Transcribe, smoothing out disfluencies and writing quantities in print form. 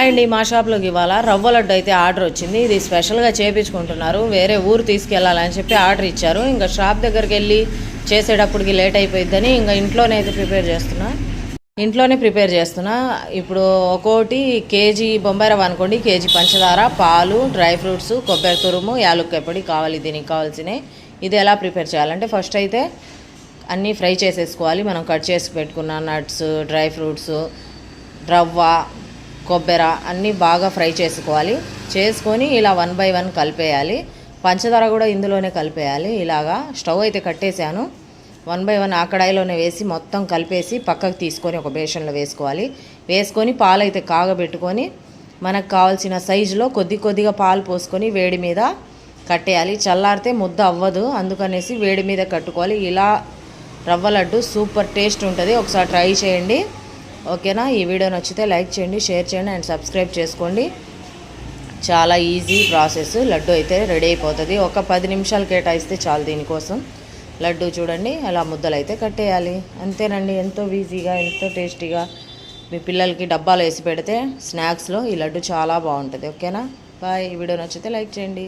అండి మా షాప్లోకి ఇవాళ రవ్వ లడ్డు అయితే ఆర్డర్ వచ్చింది. ఇది స్పెషల్గా చేయించుకుంటున్నారు. వేరే ఊరు తీసుకెళ్ళాలని చెప్పి ఆర్డర్ ఇచ్చారు. ఇంకా షాప్ దగ్గరికి వెళ్ళి చేసేటప్పటికి లేట్ అయిపోయిద్దని ఇంకా ఇంట్లోనే ప్రిపేర్ చేస్తున్నా. ఇప్పుడు ఒక్కోటి కేజీ బొంబాయి రవ్వ అనుకోండి, కేజీ పంచదార, పాలు, డ్రై ఫ్రూట్స్, కొబ్బరి తురుము, యాలుక్కాయ పొడి కావాలి. దీనికి కావాల్సినవి ఇది ఎలా ప్రిపేర్ చేయాలంటే ఫస్ట్ అయితే అన్నీ ఫ్రై చేసేసుకోవాలి. మనం కట్ చేసి పెట్టుకున్న నట్స్, డ్రై ఫ్రూట్స్, రవ్వ, కొబ్బరి అన్నీ బాగా ఫ్రై చేసుకొని ఇలా 1 by 1 కలిపేయాలి. పంచదార కూడా ఇందులోనే కలిపేయాలి. ఇలాగా స్టవ్ అయితే కట్టేశాను. 1 by 1 ఆ కడాయిలోనే వేసి మొత్తం కలిపేసి పక్కకు తీసుకొని ఒక బేషన్లో వేసుకొని పాలు అయితే కాగబెట్టుకొని మనకు కావాల్సిన సైజులో కొద్దిగా పాలు పోసుకొని వేడి మీద కట్టేయాలి. చల్లారితే ముద్ద అవ్వదు, అందుకనేసి వేడి మీద కట్టుకోవాలి. ఇలా రవ్వ లడ్డు సూపర్ టేస్ట్ ఉంటుంది. ఒకసారి ట్రై చేయండి. ఓకేనా? ఈ వీడియో నచ్చితే లైక్ చేయండి, షేర్ చేయండి అండ్ సబ్స్క్రైబ్ చేసుకోండి. చాలా ఈజీ ప్రాసెస్. లడ్డు అయితే రెడీ అయిపోతుంది. ఒక 10 నిమిషాలు కేటాయిస్తే చాలు దీనికోసం. లడ్డు చూడండి అలా ముద్దలు అయితే కట్టేయాలి. అంతేనండి. ఎంతో ఈజీగా, ఎంతో టేస్టీగా మీ పిల్లలకి డబ్బాలో వేసి పెడితే స్నాక్స్లో ఈ లడ్డు చాలా బాగుంటుంది. ఓకేనా? బాయ్. ఈ వీడియో నచ్చితే లైక్ చేయండి.